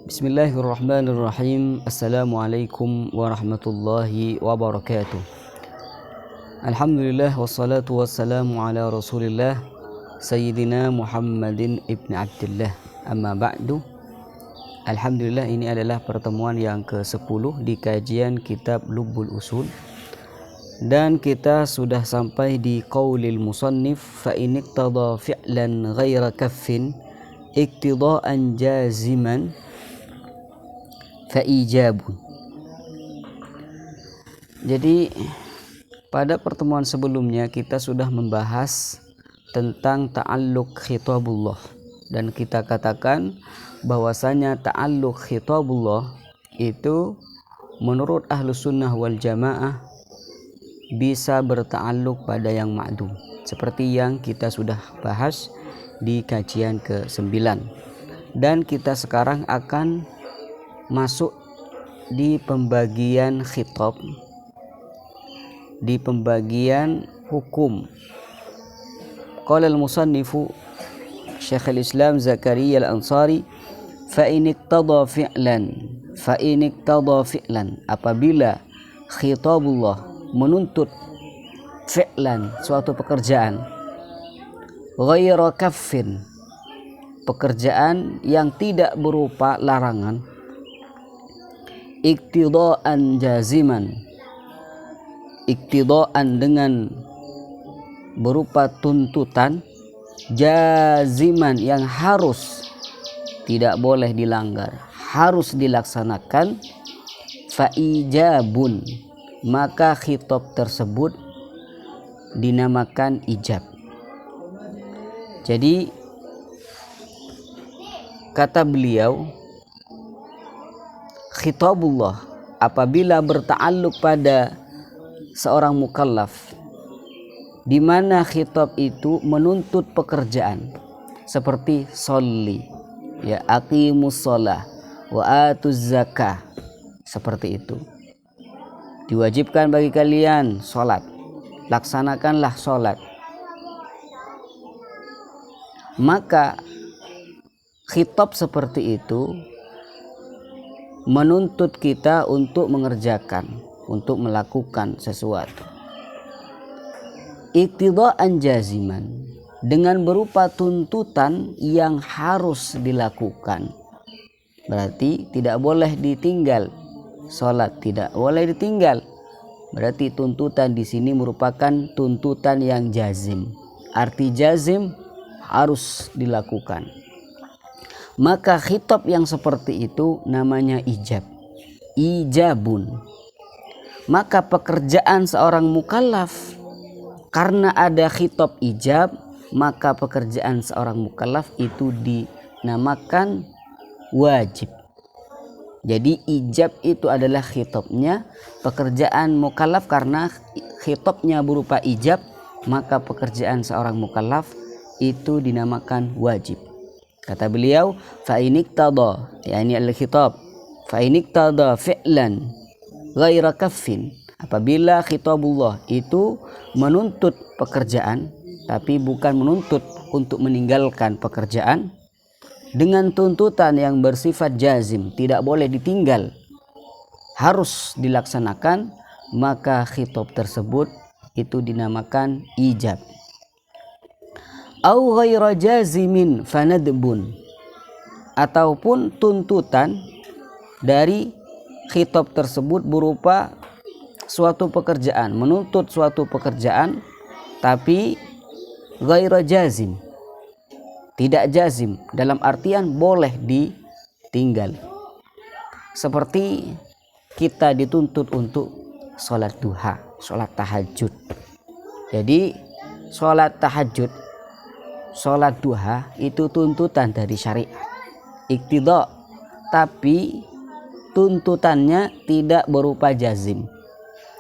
Bismillahirrahmanirrahim. Assalamualaikum warahmatullahi wabarakatuh. Alhamdulillah wassalatu wassalamu ala Rasulillah Sayyidina Muhammadin ibn Abdullah. Amma ba'du. Alhamdulillah, ini adalah pertemuan yang ke-10 di kajian kitab Lubbul Usul. Dan kita sudah sampai di qaulil musannif fa in iqtada fi'lan ghaira kaffin iqtidaan jaziman fa'ijabun. Jadi pada pertemuan sebelumnya kita sudah membahas tentang ta'alluq khitabullah, dan kita katakan bahwasanya ta'alluq khitabullah itu menurut Ahlus Sunnah wal Jamaah bisa berta'alluq pada yang ma'dum, seperti yang kita sudah bahas di kajian ke-9. Dan kita sekarang akan masuk di pembagian khitab, di pembagian hukum. Qala al-musannifu Syekhul Islam Zakaria al-Ansari fa in iqtada fi'lan, apabila khitabullah menuntut fi'lan, suatu pekerjaan, ghaira kaffin, pekerjaan yang tidak berupa larangan, iktidaan jaziman, iktidaan dengan berupa tuntutan, jaziman yang harus, tidak boleh dilanggar, harus dilaksanakan, fa'ijabun, maka khitab tersebut dinamakan ijab. Jadi kata beliau, khitabullah apabila berta'alluq pada seorang mukallaf, di mana khitab itu menuntut pekerjaan seperti sholli, ya, aqimus shalah wa atuz zakah, seperti itu. Diwajibkan bagi kalian sholat, laksanakanlah sholat. Maka khitab seperti itu menuntut kita untuk mengerjakan, untuk melakukan sesuatu. Iqtidaan jaziman, dengan berupa tuntutan yang harus dilakukan. Berarti tidak boleh ditinggal. Salat tidak boleh ditinggal. Berarti tuntutan di sini merupakan tuntutan yang jazim. Arti jazim harus dilakukan. Maka khitab yang seperti itu namanya ijab, ijabun. Maka pekerjaan seorang mukallaf, karena ada khitab ijab, maka pekerjaan seorang mukallaf itu dinamakan wajib. Jadi ijab itu adalah khitabnya, pekerjaan mukallaf karena khitabnya berupa ijab, maka pekerjaan seorang mukallaf itu dinamakan wajib. Kata beliau, fa in iqtada, yakni al-khitab, fa in iqtada fi'lan ghaira kaffin, apabila khitabullah itu menuntut pekerjaan tapi bukan menuntut untuk meninggalkan pekerjaan, dengan tuntutan yang bersifat jazim, tidak boleh ditinggal, harus dilaksanakan, maka khitab tersebut itu dinamakan ijab. Au ghaira jazimin fanadbun, ataupun tuntutan dari khitab tersebut berupa suatu pekerjaan, menuntut suatu pekerjaan tapi ghaira jazim, tidak jazim, dalam artian boleh ditinggal. Seperti kita dituntut untuk sholat duha, sholat tahajud. Jadi sholat tahajud, sholat duha itu tuntutan dari syariat, iktida, tapi tuntutannya tidak berupa jazim,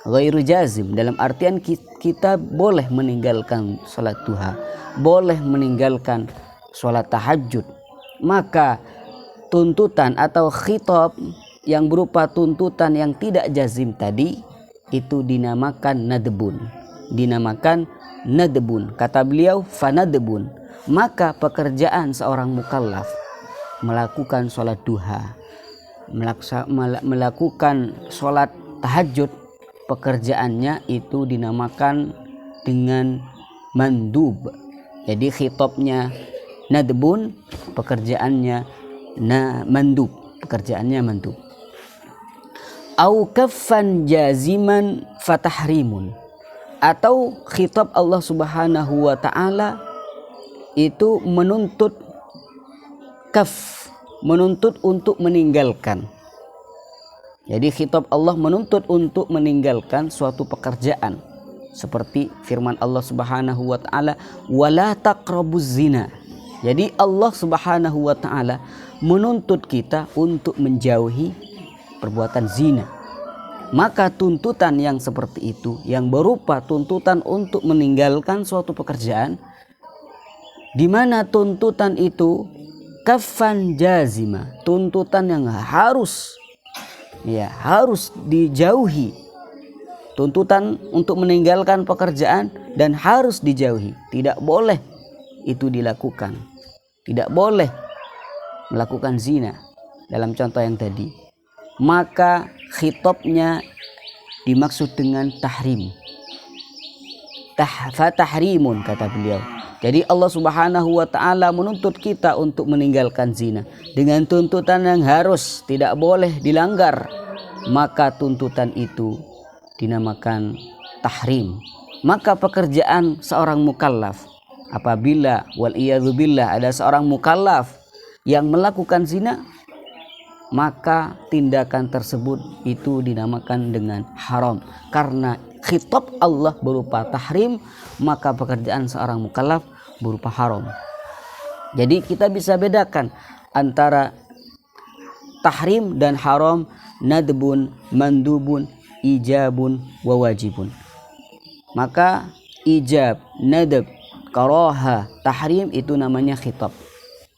ghairu jazim, dalam artian kita boleh meninggalkan sholat duha, boleh meninggalkan sholat tahajud. Maka tuntutan atau khitab yang berupa tuntutan yang tidak jazim tadi itu dinamakan nadbun, dinamakan nadbun. Kata beliau fanadbun, maka pekerjaan seorang mukallaf melakukan sholat duha, melakukan sholat tahajud, pekerjaannya itu dinamakan dengan mandub. Jadi khitabnya nadbun, pekerjaannya mandub, pekerjaannya mandub. Au kaffan jaziman fatahrimun, atau khitab Allah Subhanahu wa taala itu menuntut kaf, menuntut untuk meninggalkan. Jadi khitab Allah menuntut untuk meninggalkan suatu pekerjaan, seperti firman Allah Subhanahu wa taala, wala taqrabuz zina. Jadi Allah Subhanahu wa taala menuntut kita untuk menjauhi perbuatan zina. Maka tuntutan yang seperti itu, yang berupa tuntutan untuk meninggalkan suatu pekerjaan, di mana tuntutan itu kafan jazima, tuntutan yang harus dijauhi, tuntutan untuk meninggalkan pekerjaan dan harus dijauhi, tidak boleh itu dilakukan, tidak boleh melakukan zina dalam contoh yang tadi. Maka khitabnya dimaksud dengan tahrim, fatahrimun kata beliau. Jadi Allah Subhanahu wa taala menuntut kita untuk meninggalkan zina dengan tuntutan yang harus, tidak boleh dilanggar. Maka tuntutan itu dinamakan tahrim. Maka pekerjaan seorang mukallaf, apabila waliyadzubillah ada seorang mukallaf yang melakukan zina, maka tindakan tersebut itu dinamakan dengan haram. Karena khitab Allah berupa tahrim, maka pekerjaan seorang mukallaf berupa haram. Jadi kita bisa bedakan antara tahrim dan haram, nadbun, mandubun, ijabun, wa wajibun. Maka ijab, nadab, karaha, tahrim itu namanya khitab.